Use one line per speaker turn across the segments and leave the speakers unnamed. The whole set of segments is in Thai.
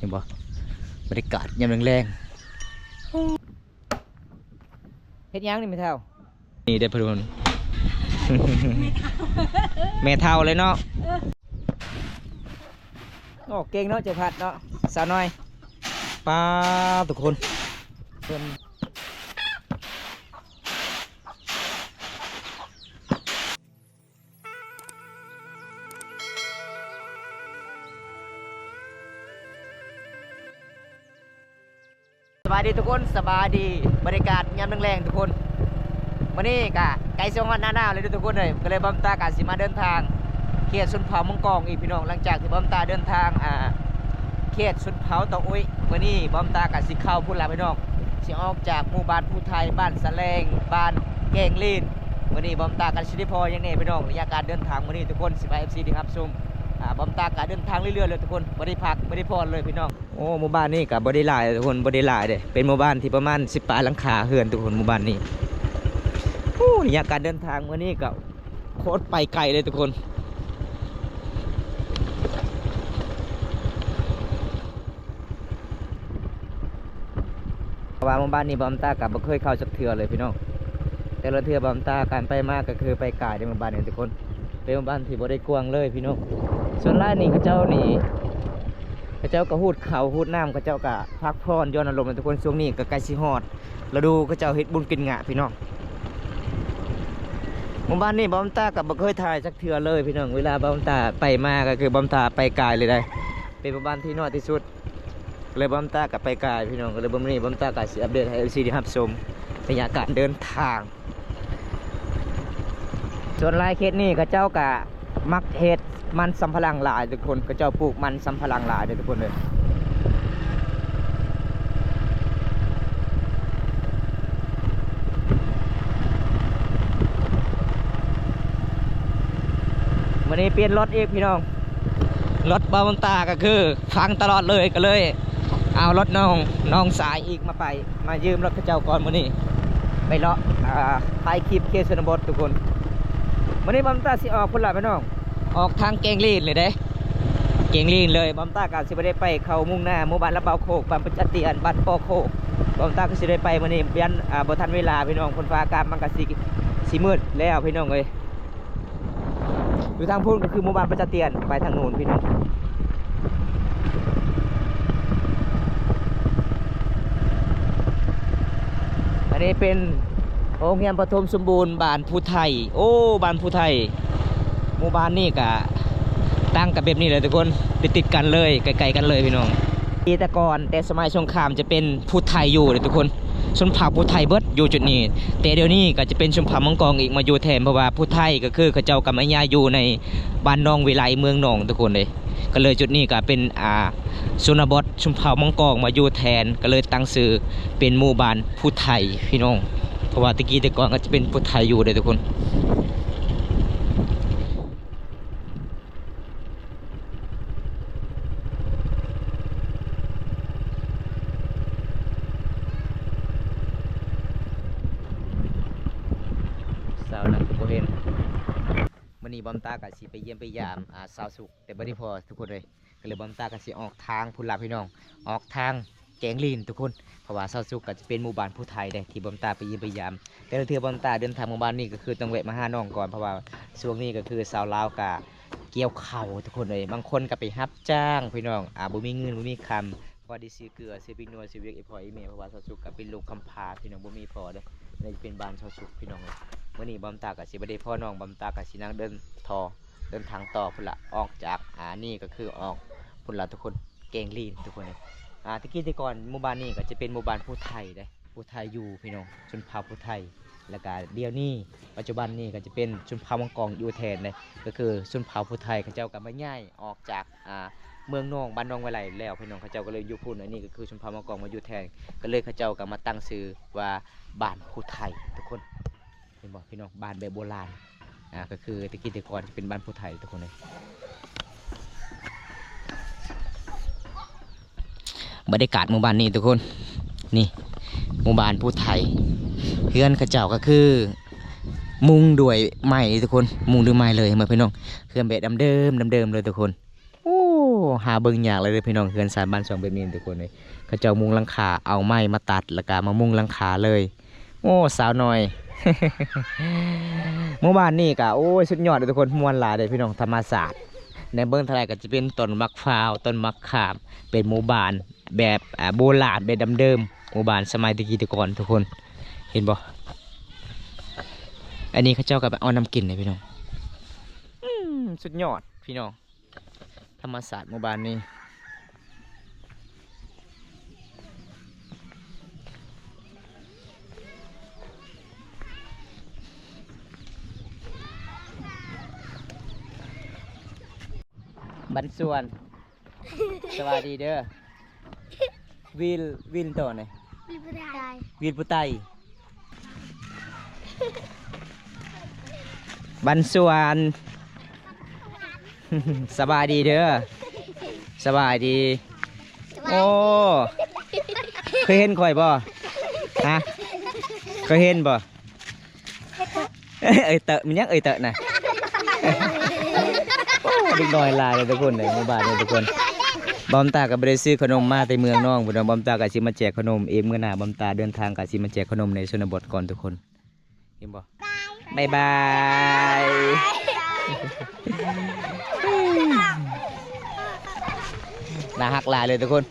ห็นบ่บรรยากาศยามแรงๆเฮ็ดยังนี่ไม่เท่านี่ได้พลุน แม่เท่าเลยเนาะโอ้เก่งเนาะเจ้าพัดเนาะสาวน้อยป้าทุกคนเพิ่นสบายดีทุกคนสบายดีบรรยากาศยามแรงๆทุกคนวันนี้กะไก่สงวนหน้าเลยทุกคนเลยก็เลยบอมตากะสิมาเดินทางเขตสุนเผามังกรอีกพี่น้องหลังจากที่บอมตาเดินทางเขตสุนเผาตะอุ้ยวันนี้บอมตากะสิเข้าพุ่นละพี่น้องสิออกจากหมู่บ้านผู้ไทยบ้านสะแลงบ้านแกงลีนวันนี้บอมตากะสิได้พอยังไงพี่น้องระยะการเดินทางวันนี้ทุกคนสิไป FC ดีครับชมบอมตากะเดินทางเรื่อยๆเลยทุกคนบ่ได้พักบ่ได้พอเลยพี่น้องโอ้หมู่บ้านนี้กะบ่ได้หลายทุกคนบ่ได้หลายเด้เป็นหมู่บ้านที่ประมาณ10 ปลายหลังคาเฮือนทุกคนหมู่บ้านนี้ระยะการเดินทางวันนี้ก็โคตรไปไกลเลยทุกคนว่าหมู่บ้านนี้บอมตากับบ่เคยเข้าสักเทื่อเลยพี่น้องแต่ละเทื่อบอมตาการไปมากก็คือไปไกลในหมู่บ้านนี้ทุกคนเป็นหมู่บ้านที่บ่ได้กว้างเลยพี่น้องส่วนรายนี้เขาเจ้านี่เขาเจ้าก็หูดเขาหูดน้ำเขาเจ้าก็พักผ่อนย้อนอารมณ์ทุกคนช่วงนี้ก็ใกล้สิฮอดฤดูเขาเจ้าเฮ็ดบุญกินงะพี่น้องหมู่บ้านนี้บอมตากับบ่เคยถ่ายสักเทื่อเลยพี่น้องเวลาบอมตาไปมาก็คือบอมตาไปไกลเลยได้เป็นหมู่บ้านที่น้อยที่สุดเลยบอมตากับไปไกลพี่น้องก็เลยบอมนี่บอมตากับสิอัปเดตให้ FC ได้รับชมระยะการเดินทางส่วนรายเขตนี่เขาเจ้ากะมักเฮ็ดมันสำปะหลังหลายทุกคนเขาเจ้าปลูกมันสำปะหลังหลายทุกคนเลยวันนี้เปลี่ยนรถอีกพี่น้องรถบอมตาก็คือฟังตลอดเลยก็เลยเอารถน้องสายอีกมายืมรถเขาเจ้าก่อนวันนี้ไปเลาะถ่ายคลิปเคสนบททุกคนวันนี้บอมตาสิออกพุ่นละพี่น้องออกทางแกงลีนเลยเด้แกงลีนเลยบอมตาก็สิบ่ได้ไปเข้ามุ่งหน้าหมู่บ้านละเบาโคกบ้านปัจจเตียนบ้านปอโคกบอมตาก็สิได้ไปวันนี้ยันบ่ทันเวลาพี่น้องคนฟ้าอากาศมันก็สิมืดแล้วพี่น้องเอ้ยอยู่ทางพุ่นก็คือหมู่บ้านปัจจเตียนไปทางโน้นพี่น้องอันนี้เป็นโรงเรียนปฐมสมบูรณ์บ้านผู้ไทยโอ้บ้านผู้ไทยหมู่บ้านนี่กะตั้งกับแบบนี้เลยทุกคนติดกันเลยไกลๆกันเลยพี่น้องแต่ก่อนแต่สมัยสงครามจะเป็นผู้ไทยอยู่เลยทุกคนชนเผ่าผู้ไทยเบิดอยู่จุดนี้แต่เดี๋ยวนี้ก็จะเป็นชนเผ่ามังกรอีกมาอยู่แทนเพราะว่าผู้ไทยก็คือเขาเจ้ากับแม่ย่าอยู่ในบ้านนองวิไลเมืองหนองทุกคนเลยก็เลยจุดนี้ก็เป็นชนบทชนเผ่ามังกรมาอยู่แทนก็เลยตั้งชื่อเป็นหมู่บ้านผู้ไทยพี่น้องเพราะว่าแต่ก่อนก็จะเป็นผู้ไทยอยู่เลยทุกคนสาวนักโบเฮนวันนี้บอมตากับสิไปเยี่ยมไปยามสาวสุขแต่บ่ได้พอทุกคนเลยก็เลยบอมตากับสิออกทางพุ่นละพี่น้องออกทางแกงลีนทุกคนเพราะว่าสาวสุขก็จะเป็นหมู่บ้านผู้ไทยได้ที่บอมตาไปเยี่ยมไปยามแต่ละเทือบอมตาเดินทางหมู่บ้านนี้ก็คือต้องแวะมาหาน้องก่อนเพราะว่าช่วงนี้ก็คือสาวลาวกะเกี่ยวเข่าทุกคนเลยบางคนก็ไปรับจ้างพี่น้องบ่มีเงินบ่มีคำพอได้ซื้อเกลือซื้อพริกนัวซื้อเวียกอีพออีเมลเพราะว่าสาวสุขก็เป็นลูกคำพาพี่น้องบ่มีพอเด้นี่จะเป็นบ้านสาวสุขพี่น้องเลยวันนี้บอมตากับสิบได้พ่อน้องบอมตากับสินั่งเดินทางต่อพุ่นละออกจากนี่ก็คือออกพุ่นละทุกคนแกงลีนทุกคนเลยที่ก่อนหมู่บ้านนี้ก็จะเป็นหมู่บ้านผู้ไทยเลยผู้ไทยอยู่พี่น้องชนเผ่าผู้ไทยแล้วก็เดี๋ยวนี้ปัจจุบันนี้ก็จะเป็นชนเผ่ามังกรอยู่แทนเลยก็คือชนเผ่าผู้ไทยเขาเจ้าก็ไม่ง่ายออกจากเมืองนองบ้านนองไว้ไหลแล้วพี่น้องเขาเจ้าก็เลยอยู่พุ่นอันนี้ก็คือชนเผ่ามังกรมาอยู่แทนก็เลยเขาเจ้าก็มาตั้งชื่อว่าบ้านผู้ไทยทุกคนเห็นบอกพี่น้องบ้านแบบโบราณก็คือแต่ก่อนจะเป็นบ้านผู้ไทยทุกคนเลยบรรยากาศหมู่บ้านนี้ทุกคนนี่หมู่บ้านผู้ไทยเพื่อนเขาเจ้าก็คือมุงด้วยไม้ทุกคนมุงด้วยไม้เลยเหมือนพี่น้องเพื่อนแบบเดิมเลยทุกคนโอ้ หาเบิ่งยากเลยเด้อพี่น้องเฮือนสารบ้านสองแบบนี้ทุกคนเลยเขาเจ้ามุงหลังคาเอาไม้มาตัดแล้วก็มามุงหลังคาเลยโอ้สาวน้อย หมู่บ้านนี่ก็โอ้ยสุดยอดเลยทุกคนม่วนหลายเลยพี่น้องธรรมศาสตร์ในเบื้องทะเลก็จะเป็นต้นมะพร้าวต้นมะขามเป็นหมู่บ้านแบบโบราณแบบเดิมๆหมู่บ้านสมัยตะกี้ตะก่อนทุกคนเห็นบ่อันนี้เขาเจ้าก็เอาน้ำกินเลยพี่น้องสุดยอดพี่น้องธรรมศาสตร์หมู่บ้านนี้บันส่วนสวัสดีเด้อวิลตัวไหนวิลปุไตบันส่วนสบายดีเด้อสบายดีโอ้เคยเห็นข่อยบ่ฮะเคยเห็นบ่เอ้ยเตอะมันยังเอ้ยเตอะน่ะเด็กน้อยลายเลยทุกคนในหมู่บ้านเลยทุกคนบอมตากับไปซื้อขนมมาในเมืองน้องบุญบอมตากับชิมาแจกขนมเองเมื่อหน้าบอมตาเดินทางกับชิมาแจกขนมในชนบทก่อนทุกคนเห็นบ่บายบายน่าฮักลายเลยทุกคน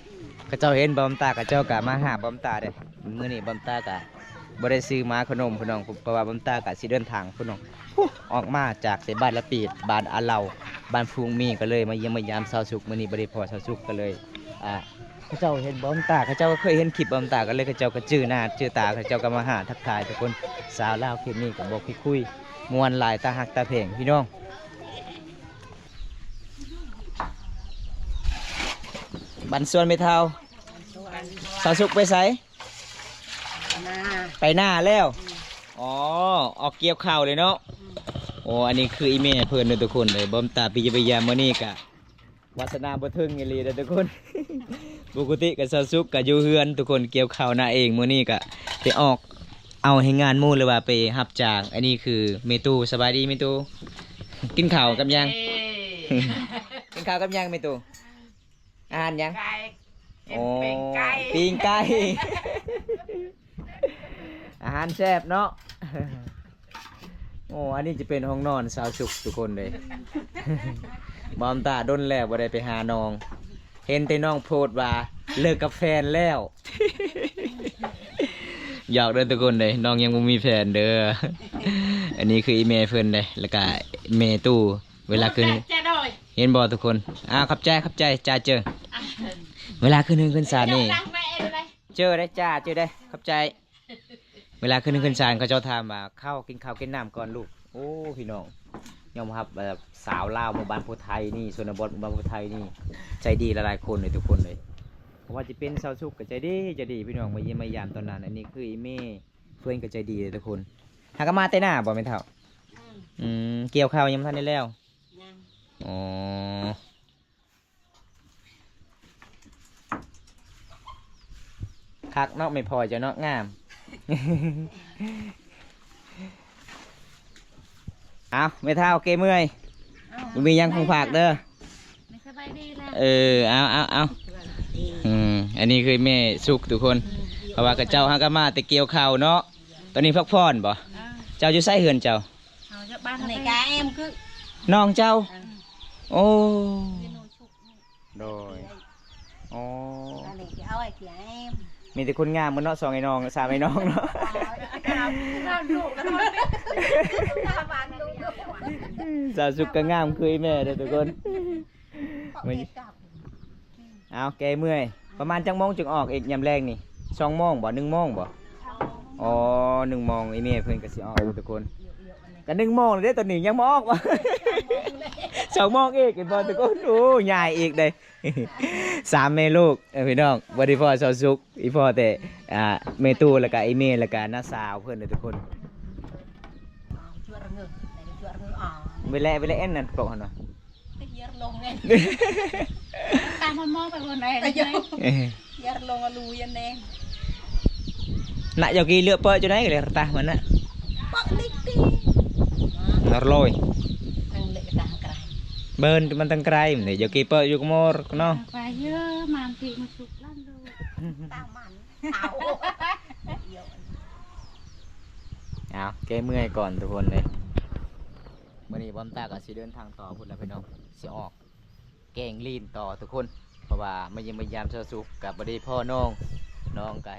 ข้าเจ้าเห็นบอมตาข้าเจ้ากะมาหาบอมตาเด้เมื่อนี้บอมตากะบริซื้อมาขนมพี่น้องเพราะว่าบอมตากะสิเดินทางพี่น้องออกมาจากเสบ้านละปีดบ้านอาเหล่าบ้านฟูงมีก็เลยมาเยี่ยมมายามสาวสุกมื่อนี้บริพอสาวสุกก็เลยข้าเจ้าเห็นบอมตาข้าเจ้าก็เคยเห็นคลิปบอมตาก็เลยข้าเจ้าก็จื้อหน้าจื้อตาข้าเจ้าก็มาหาทักทายทุกคนสาวลาวคลิปนี้ก็บอกคุยมวนหลายตาหักตาเพ่งพี่น้องบันส่วนไม่เท่าสาวสุกไปไสไปหน้าแล้วอ๋อออกเกี่ยวข้าวเลยเนาะโอ้อันนี้คืออีเมลเพื่อนเลยทุกคนเลยบอมตาปิยปยามื่อนี้กะวาสนาบ่ถึงอีหลีเลยทุกคน ปกติกับสาวสุกกับอยู่เฮือนทุกคนเกี่ยวข้าวหน้าเองมื่อนี้กะไปออกเอาให้งานมู่เลยว่าไปหับจากอันนี้คือเมตูสบายดีเมตูกินข้าวกับยัง กินข้าวกับยังเมตูอาหารยังโอ้ปิ้งไก่ อาหารแซ่บเนาะ โอ้อันนี้จะเป็นห้องนอนสาวสุขทุกคนเลย บอมตาด้นแล้วบ่ได้ไปหาน้อง เห็นแต่น้องโพดว่าเลิกกับแฟนแล้ว อยากเดินทุกคนเลยน้องยังไม่มีแฟนเด้อ อันนี้คืออีเมลเพื่อนเลยแล้วก็เมตู้เวลาขึ้นเห็นบอทุกคนขับใจจ่าเจอเวลาขึ้นขึ้นศาลนี่เจอได้จ่าเจอได้ขับใจเวลาขึ้นศาลเขาเจ้าถามว่าเข้ากินข้าวกินน้ำก่อนลูกโอ้พี่น้องยอมรับแบบสาวลาวหมู่บ้านภูไทยนี่ชนบทหมู่บ้านภูไทยนี่ใจดีหลายๆคนเลยทุกคนเลยเพราะว่าจะเป็นสาวสุกก็ใจดีพี่น้องมาเยี่ยมมายามตอนนั้นอันนี้คืออีเม่เพื่อนก็ใจดีเลยทุกคนหากมาเต้หน้าบ่ไม่เท่าเกี่ยวข้าวยังไม่ทันได้แล้วอ๋อคักเนาะไม่พอจะเนาะงาม เอาไม่เท่าเกเมื่อยมียังคงฝากเด้อเอาอันนี้คือแม่สุกทุกคนเพราะว่ากับเจ้าฮักกะมาแต่เกี่ยวข้าวเนาะตอนนี้พักผ่อนบ่เจ้าอยู่ไส้เหือนเจ้า
บ้านไหนกาเอ็มคือ
น้องเจ้าโอ้โดยอ๋อมีแต่คนงามมันเนาะสองไอ้น้องสามไอ้น้องเนาะสาวสุกก็งามคือแม่เด้อทุกคนเอาแกเมื่อยประมาณจังโมงจึงออกอีกยามแรงนี่2 โมงบ่1 โมงบ่อ๋อ1 โมงไอ้แม่เพิ่นก็สิออกทุกคนกัน1 โมงเลยเด้ตอนนี้ยังมอกวะ2 โมงอีกเห็นบ่ทุกคนโอ้ใหญ่อีกเลย3 แม่ลูกพี่น้องบ่ได้พ่อสาวสุกอีพ่อแต่แม่ตู้แล้วก็ไอ้แม่แล้วก็น้าสาวเพิ่นเลยทุกคนเวลาเอ็นนั่นปกหั่นเนาะ
ตามมองไปคนไหนยาลงอลูยันแดง
น่ะเจ้ากี้เลือกเปิดจุไหนกันเลยตามันน่ะนอร์ลอย เบิร์นมันตั้งไกลเนี่ยเดี๋ยวกีเปอร์อยู่กับมอร์เนาะ
ไปเยอะมาปีมาสุกลั่นดูตามมัน
เอาแก้เมื่อยก่อนทุกคนเลยมื่อนี้บอมตากับสิเดินทางต่อพุ่นแล้วพี่น้องสิออกแกงลีนต่อทุกคนเพราะว่ามายิมยามเช้าสุกกับบดีพ่อน้องกับ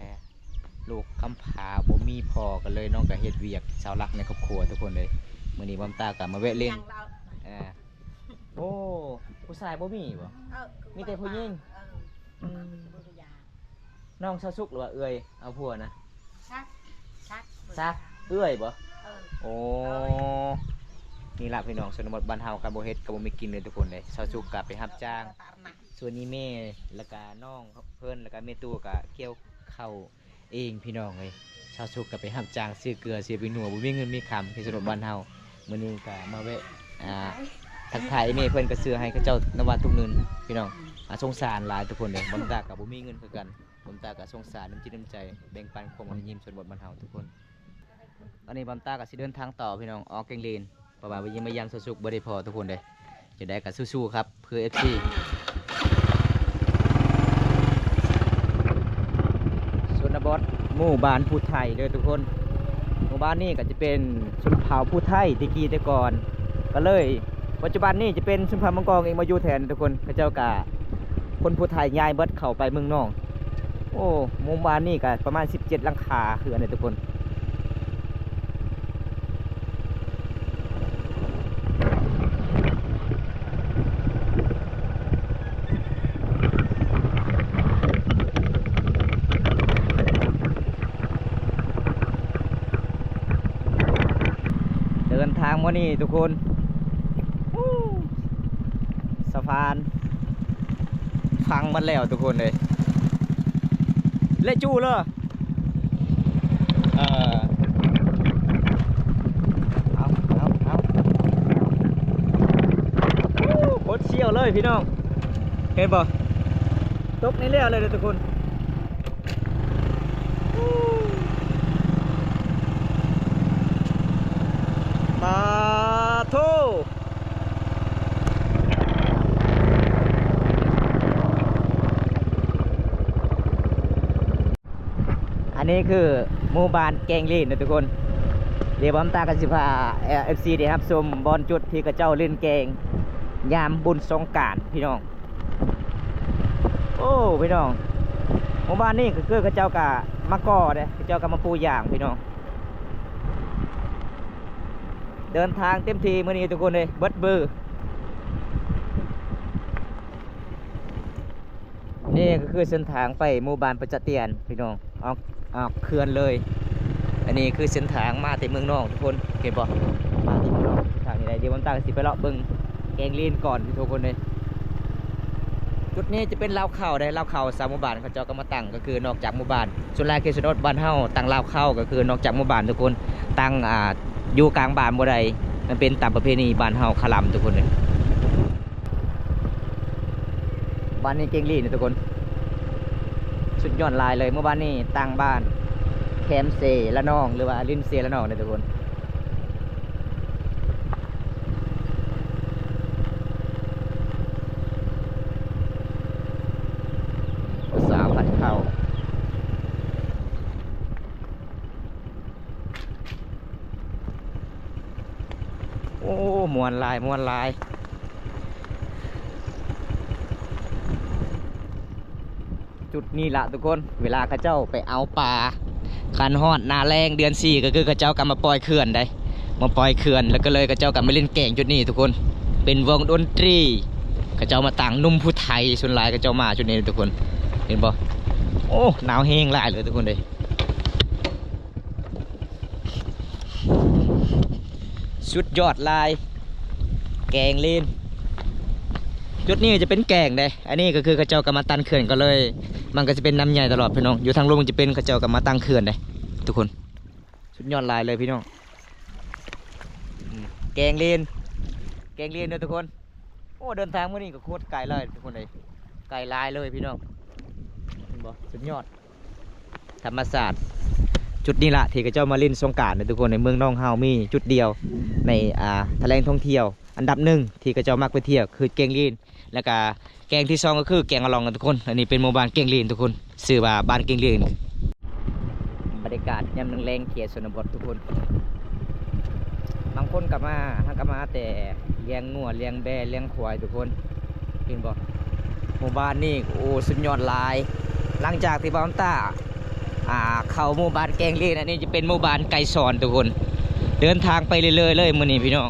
ลูกคำพาบ่มีพอกันเลยน้องกับเฮ็ดเวียกชาวรักในครอบครัวทุกคนเลยมื่อนี้บอมตากับมาแวะเล่นโอ้ผู้ชายบ่มีบ่มีแต่ผู้หญิงน้องเช้าสุกหรือว่าเอื้อยเอาผัวนะซักเอื้อยบ่โอ้นี่ล่ะพี่น้องชนบทบ้านเฮากับบ่เฮ็ดกับบ่มีกินเลยทุกคนเลยเช้าสุกกับไปรับจ้างส่วนนี้แม่แล้วก็น้องเพิ่นแล้วก็แม่ตู้ก็เกี่ยวข้าวเองพี่น้องเลยเช้าสุกกับไปรับจ้างซื้อเกลือซื้อไปหนัวบ่มีเงินมีคำที่ชนบทบ้านเฮามื้อนี้ก็มาแวะทักทายแม่เพิ่นก็ซื้อให้เขาเจ้านวัดทุกนึงพี่น้องสงสารหลายทุกคนเลยบ่ตากับบ่มีเงินคือกันบ่ตาก็สงสารน้ำจิตน้ำใจแบ่งปันความยิ้มชนบทบ้านเฮาทุกคนตอนนี้บ่ตาก็สิเดินทางต่อพี่น้องออกแกงเลนเพราะว่ายังไม่ยามสุกบ่ได้พอทุกคนเลยจะได้กับสู้ๆครับเพื่อ FC ส่วนบอสหมู่บ้านผู้ไทยเลยทุกคนหมู่บ้านนี้ก็จะเป็นชนเผ่าผู้ไทยตะกี้แต่ก่อนก็เลยปัจจุบันนี้จะเป็นชนเผ่ามังกรเองมาอยู่แทนทุกคนพระเจ้ากาคนผู้ไทยย้ายเบิดเข้าไปเมืองนอกโอ้หมู่บ้านนี้ก็ประมาณ17หลังคาเหือนเลยทุกคนเดินทางวันนี้ทุกคนสะพานพังมันแล้วทุกคนเลยเละจูเลยเอาโคตรเชี่ยวเลยพี่น้องเห็นป่ะตกในเรือเลยทุกคนปาโทอันนี้คือหมู่บ้านแกงลีนนะทุกคนเดี๋ยวบอมตากันสิพาFC เดี๋ยวครับชมบอลจุดที่กระเจ้าเล่นแกงยามบุญสงกรานต์พี่น้องโอ้พี่น้องหมู่บ้านนี้ก็คือกระเจ้ากะมะกอเด้กระเจ้ากะมาปูอย่างพี่น้องเดินทางเต็มทีมื้อนี้ทุกคนเลยเบิดเบอร์นี่ก็คือเส้นทางไปหมู่บ้านประจักษ์เตียนพี่น้องออกเขื่อนเลยอันนี้คือเส้นทางมาแต่เมืองนอกทุกคนเห็นบ่มาที่เมืองนอกทางนี้ได้เดี๋ยวผมตั้งสิไปเลาะเบิ่งแกงลีนก่อนทุกคนเลยจุดนี้จะเป็นลาวเข้าได้ลาวเข้าสามหมู่บ้านเขาเจ้าก็มาตั้งก็คือนอกจากหมู่บ้านส่วนรายเขตชนบทบ้านเฮาตั้งลาวเข้าก็คือนอกจากหมู่บ้านทุกคนตั้งอยู่กลางบ้านบ่ได้มันเป็นตามประเพณีบ้านเฮาคลำทุกคนเลยบ้านนี้แกงลีนทุกคนสุดยอดลายเลยเมื่อวานนี้ตั้งบ้านแคมเซละนองหรือว่าลินเซละนองนะทุกคนสาวผัดข้าวโอ้มวนลายจุดนี้ละทุกคนเวลาข้าเจ้าไปเอาปลาคันฮอดนาแรงเดือน4ก็คือข้าเจ้ากลับมาปล่อยเขื่อนได้มาปล่อยเขื่อนแล้วก็เลยข้าเจ้ากลับมาเล่นแก่งจุดนี้ทุกคนเป็นวงดนตรีข้าเจ้ามาต่างนุ่มผู้ไทยส่วนหลายข้าเจ้ามาจุดนี้ทุกคนเห็นบ่โอ้หนาวแห้งหลายเลยทุกคนเลยสุดยอดลายแกงลีนจุดนี้จะเป็นแกงได้อันนี้ก็คือข้าเจ้ากลับมาตั้งเขื่อนก็เลยมันก็จะเป็นน้ำใหญ่ตลอดพี่น้องอยู่ทางลงจะเป็นข้าเจ้ากลับมาตั้งเขื่อนได้ทุกคนสุดยอดลายเลยพี่น้องแกงลีนด้วยทุกคนโอ้เดินทางเมื่อนี้ก็โคตรไกลเลยทุกคนเลยไกลลายเลยพี่น้องเห็นบ่สุดยอดธรรมศาสตร์ จุดนี้ละที่เขาเจ้ามาเล่นสงกรานต์นะทุกคนในเมืองน้องเฮามีจุดเดียวในแถลงท่องเที่ยวอันดับหนึ่งที่เขาเจ้ามักไปเที่ยวคือแกงลีนแล้วก็แกงที่สองก็คือแกงอะลองนะทุกคนอันนี้เป็นหมู่บ้านแกงลีนทุกคนชื่อว่าบ้านแกงลีนบรรยากาศยามแรงๆเขตชนบททุกคนบางคนกลับมาแต่เลี้ยงงัวเลี้ยงแบะเลี้ยงควายทุกคนเห็นบ่หมู่บ้านนี่โอ้สุดยอดหลายหลังจากที่บ้านตาเข้าหมู่บ้านแกงลีนอันนี้จะเป็นหมู่บ้านไก่สอนทุกคนเดินทางไปเรื่อยๆเลยมื้อนี้พี่น้อง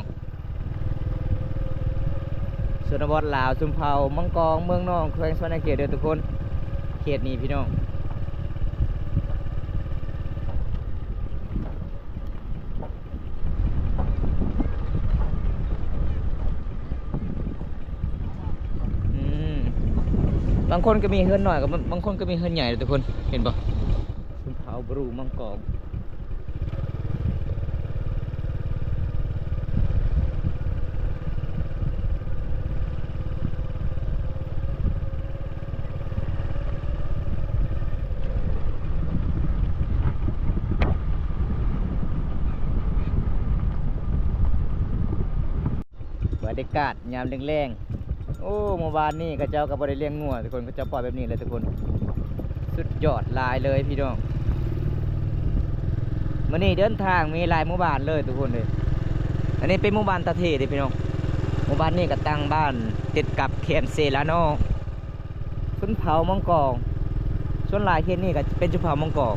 ชนบทลาวชุมเผามังกรเมืองนองแขวงสวรรณเขตเด้อทุกคนเขตนี้พี่น้องบางคนก็มีเฮือนหน่อยกับบางคนก็มีเฮือนใหญ่ทุกคนเห็นปะชุมเผาบรูมังกรบรรยากาศยามแรงๆโอ้เมื่อวานนี้ก็เจ้าก็บ่ได้เลี้ยงงัวทุกคนก็เจ้าปล่อยแบบนี้เลยทุกคนสุดยอดลายเลยพี่น้องมื้อนี้เดินทางมีหลายหมู่บ้านเลยทุกคนเลยอันนี้เป็นหมู่บ้านตะเทเด้พี่น้องหมู่บ้านนี้ก็ตั้งบ้านติดกับเขตเซลาโนชุนเผามังกรส่วนหลายเขตนี้ก็เป็นชุนเผามังกร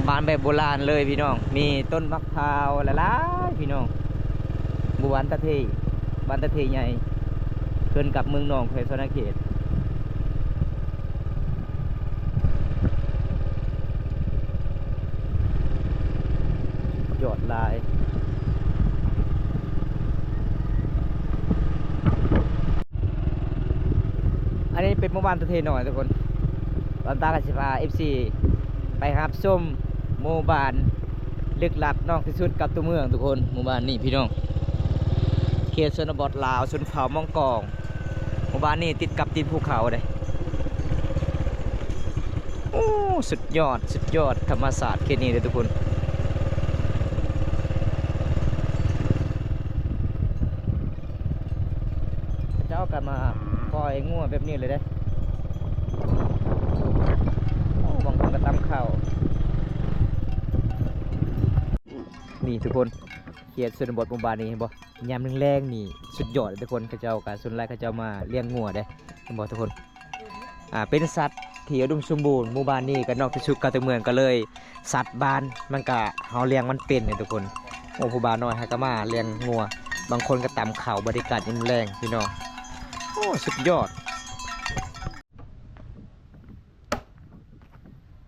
บ้านแบบโบราณเลยพี่น้องมีต้นมะพร้าวหลายๆพี่น้องหมู่บ้านตะเทบ้านตะเทใหญ่เกินกับเมืองนองแขวงสวรรณเขตยอดลายอันนี้เป็นหมู่บ้านตะเทหน่อยทุกคนตอนตากสิพา FC ไปครับส้มหมู่บ้านลึกลับนอกที่สุดกับตัวเมืองทุกคนหมู่บ้านนี้พี่น้องเขตชนบทลาวชนเผ่ามังกรหมู่บ้านนี้ติดกับตีนภูเขาเลยโอ้สุดยอดธรรมศาสตร์เขตนี้เลยทุกคนเจ้ากันมาปล่อยงัวแบบนี้เลยได้บางคนก็ตำข้าวนี่ทุกคนเขตชนบทหมู่บ้านนี้เห็นบ่ยามแรงๆนี่สุดยอดเลยทุกคนเขาเจ้ากันส่วนแรกเขาเจ้ามาเลี้ยงงัวได้เห็นบ่ทุกคนเป็นสัตว์ที่อุดมสมบูรณ์หมู่บ้านนี้ก็นอกที่สุดกับตัวเมืองก็เลยสัตว์บ้านมันก็เฮาเลี้ยงมันเป็นเนี่ยทุกคนโอ้ผู้บ้านน้อยให้ก็มาเลี้ยงงัวบางคนก็ตำข้าวบริการยามแรงพี่น้องโอ้สุดยอด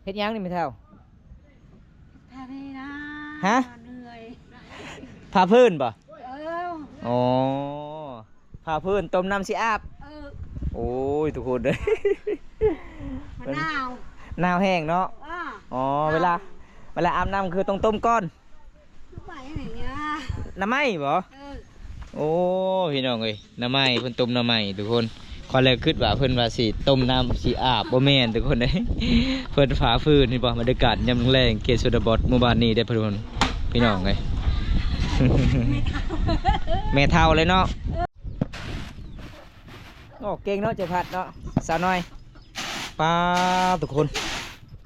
เฮ็ดยังนี่ไม่เท่า
ท่านี้นะ
ฮะ
เหนื่อย
พาพื้นป่ะ
อ
อ๋อพาพื้นต้มน้ำสิอาบ
เออ
โอ้ยทุกคนเลย
มะนาว
หนาวแห้งเนาะ อ๋อเวลาอาบน้ำคือต้องต้มก้อน
ไปไหนเนี่ย
น้ำไหม้บ่
เออ
โอ้พี่น้องเอ้ยน้ำไหม้เพิ่นต้มน้ำไหม้ทุกคนคอยเลยคิดว่าเพิ่นว่าสิต้มน้ำสิอาบบ่แม่นทุกคนเด้ย เพิ่นฝาฟืนนี่บ่บรรยากาศยามแรงเขตชนบทหมู่บ้านนี้ได้อทุกคนพี่น้องเอ้ย แม่เท่าเลยเนาะโอ้เก่งเนาะเจ้าพัดเนาะสาวน้อยป้าทุกคน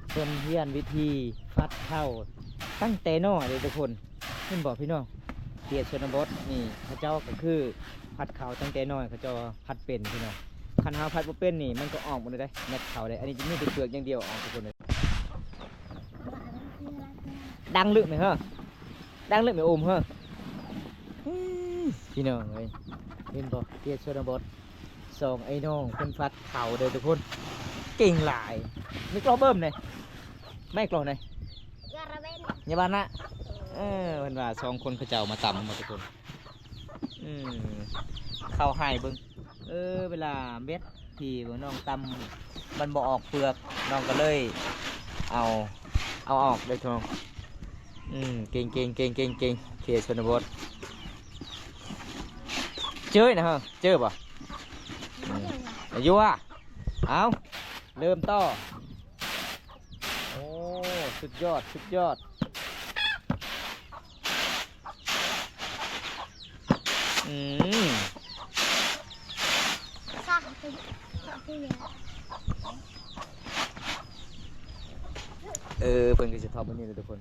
เพิ่นเรียนวิธีฟัดเท่าตั้งแต่น้อยเลยทุกคนเพิ่นบอกพี่น้องเขตชนบทนี่เขาเจ้าก็คือพัดเขาตั้งแต่น้อยเขาเจ้าพัดเป็นพี่น้องคันเฮาพัดบ่เป็นนี่มันก็ออกหมดเลยได้เม็ดเขาได้อันนี้จะมีแต่เปลือกอย่างเดียวออกทุกคนเลยดังลึกไหมเหรอดังลึกไหมโอมเหรอพี่น้องเอ้ยเห็นบ่เขตชนบทสองไอ้น้องเพิ่นฟัดเขาเด้อทุกคนเก่งหลายนี่กลอเบิ่มเลยไม่กลอไหนอย่าบ้านนะเพิ่นว่าสองคนเขาเจ้ามาตำมาทุกคนเข้าให้เบิ่งเวลาเม็ดที่น้องตำมันบ่ออกเปลือกน้องก็เลยเอาออกเลยทุกคนเก่งเขตชนบทเจอนะฮะเจอป่ะอายุอ่ะเอาเริ่มต่อ สุดยอดสุดยอดอืม
Sao cái gì?
เพิ่นก็จะทอดบันนี้เลยทุกคน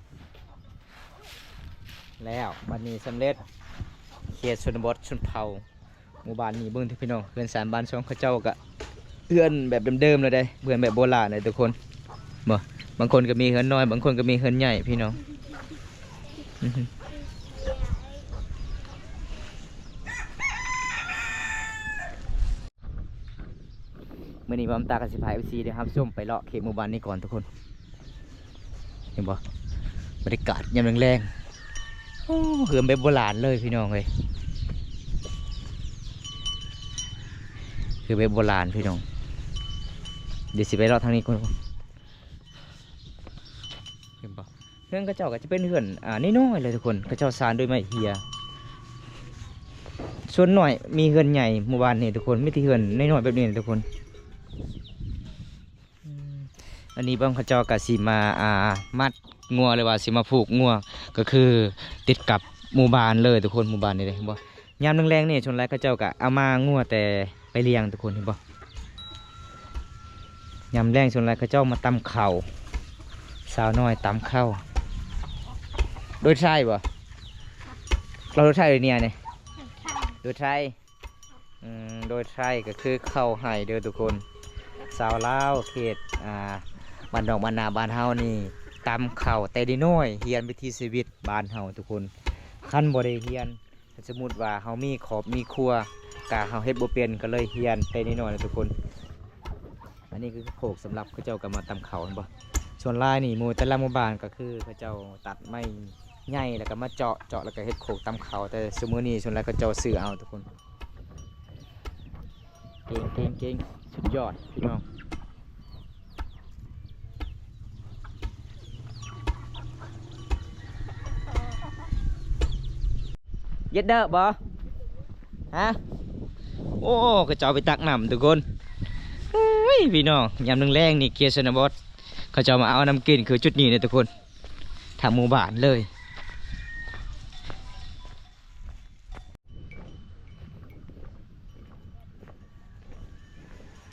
แล้วบันนี้สำเร็จเขตชนบทชนเผ่าหมู่บ้านนี้เบิ่งที่พี่น้องเพื่อนสามบ้านช่องเขาเจ้าก็เอื้อนแบบเดิมๆเลยได้เพื่อนแบบโบราณเลยทุกคนบ่บางคนก็มีเฮือนน้อยบางคนก็มีเฮือนใหญ่พี่น้องอื้อหือมื่อนี้บอมตากับสิพายFCเดี๋ยวครับส้มไปเลาะเขตหมู่บ้านนี้ก่อนทุกคนเห็นบ่บรรยากาศยามแรงๆโอ้เฮือนแบบโบราณเลยพี่น้องเลยคือแบบโบราณพี่น้องเดี๋ยวสิไปเลาะทางนี้ก่อนเห็นบ่เฮือนกระเจ้าก็จะเป็นเฮือนน้อยๆเลยทุกคนกระเจ้าสร้างด้วยไม้เฮียส่วนหน่อยมีเฮือนใหญ่หมู่บ้านนี่ทุกคนไม่ที่เฮือนน้อยๆแบบนี้ทุกคนอันนี้บ้างเขาเจ้ากะสิมามัดงัวเลยว่าสิมาผูกงัวก็คือติดกับหมู่บ้านเลยทุกคนหมู่บ้านนี่เลยเห็นบ่ยามแรงๆนี่ชนไรเขาเจ้ากะเอามางัวแต่ไปเลี้ยงทุกคนเห็นบ่ยามแรงชนไรเขาเจ้ามาตำเข่าสาวน้อยตำเข้าโดยใช่บ่เราโดยใช่เลยเนี่ยโดยใช่โดยใช่ก็คือเข้าให้เด้อทุกคนสาวลาวเขตบ้านดอกบ้านนาบ้านเฮานี่ตำเข่าแต่ดีน้อยเฮียนวิถีชีวิตบ้านเฮาทุกคนขั้นบ่ได้เฮียนสมมุติว่าเฮามีขอบมีครัวกะเฮาเฮ็ดบ่เป็นก็เลยเฮียนแต่ดีน้อยนะทุกคนอันนี้คือโขกสำหรับเขาเจ้าก็มาตำเข่าเห็นบ่ส่วนลายนี่หมู่แต่ละหมู่บ้านก็คือเขาเจ้าตัดไม้ใหญ่แล้วก็มาเจาะแล้วก็เฮ็ดโขกตำเข่าแต่สมื้อนี้ส่วนหลายเขาเจ้าซื้อเอาทุกคนเก่งสุดยอดพี่น้องเย็ดเด้อบ่ฮะโอ้ก็จะเอาไปตักน้ำทุกคนพี่น้องยามแรงๆนี่เกียร์ชนบทเขาจะมาเอาน้ำกินคือจุดนี้เลยทุกคนทางหมู่บ้านเลย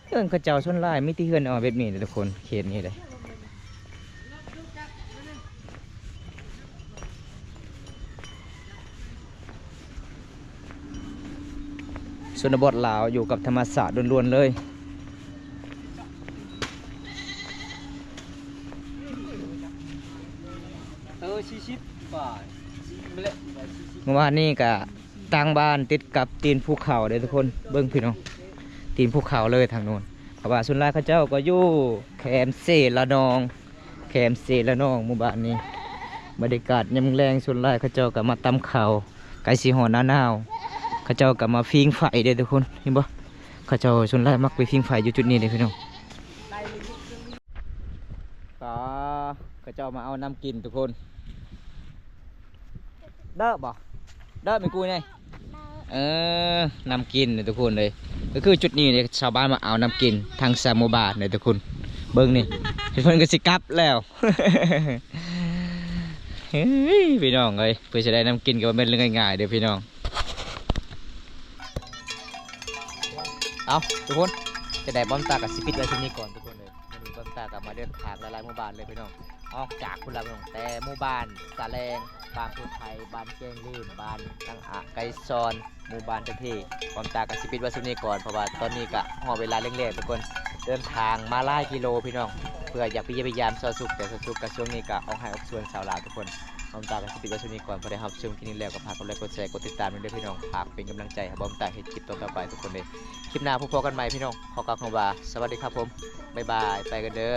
เอื้องเขาเจ้าชนลายไม่ที่เฮือนเอาแบบนี้เลยทุกคนเขตนี้เลยชนบทลาวอยู่กับธรรมศาสตร์ล้วนๆเลยเมื่อวานนี้ก็ตั้งบ้านติดกับตีนภูเขาเลยทุกคนเบิ้งพี่น้องตีนภูเขาเลยทางโน้นเพราะว่าส่วนรายเขาเจ้าก็อยู่แคมเซละนองหมู่บ้านนี้บรรยากาศยามแรงส่วนรายเขาเจ้าก็มาตำเขาไก่สีหอหน้าเขาเจ้าก็มาฟิงไฟเด้อทุกคนเห็นบ่เขาเจ้าส่วนรายมักไปฟิงไฟอยู่จุดนี้เลยพี่น้องก็เขาเจ้ามาเอาน้ำกินทุกคนเด้อบ่เด้อไม่กูไงน้ำกินเลยทุกคนเลยก็คือจุดนี้เนี่ยชาวบ้านมาเอาน้ำกินทางสามหมู่บ้านเลยทุกคนเบิ้งนี่เพื่อนก็สิกลับแล้ว เฮ้ยพี่น้องเลยเพื่อจะได้น้ำกินก็เป็นเรื่องง่ายๆเดี๋ยวพี่น้องเอาทุกคนจะได้บอมตากับสิปิดไว้ที่นี่ก่อนทุกคนเลยวันนี้บอมตากับมาเดินทางหลายๆหมู่บ้านเลยพี่น้องออกจากคุณละพี่น้องแต่หมู่บ้านสาแลงบ้านพุทธไทยบ้านแกงลื่นบ้านตั้งไก่ซอนหมู่บ้านเต็มที่บอมตากับสิปิดไว้ที่นี่ก่อนเพราะว่าตอนนี้ก็ห่อเวลาเร่งๆทุกคนเดินทางมาหลายกิโลพี่น้องเพื่ออยากไปเยี่ยมยามซอสุกแต่ซอสุกกับช่วงนี้ก็เอาให้ออกส่วนชาวลาวทุกคนบอมตากับสิปิดไว้ที่นี่ก่อนพอได้ครับชมคลิปนี้แล้วก็ฝากกดไลค์กดแชร์กดติดตามด้วยพี่น้องฝากเป็นกำลังใจให้บอมตาให้คลิปต่อไปทุกคนเลยคลิปหน้าพบกันใหม่พี่น้องขอกล่าวคำว่าสวัสดีครับผมบ๊ายบายไปกันเด้อ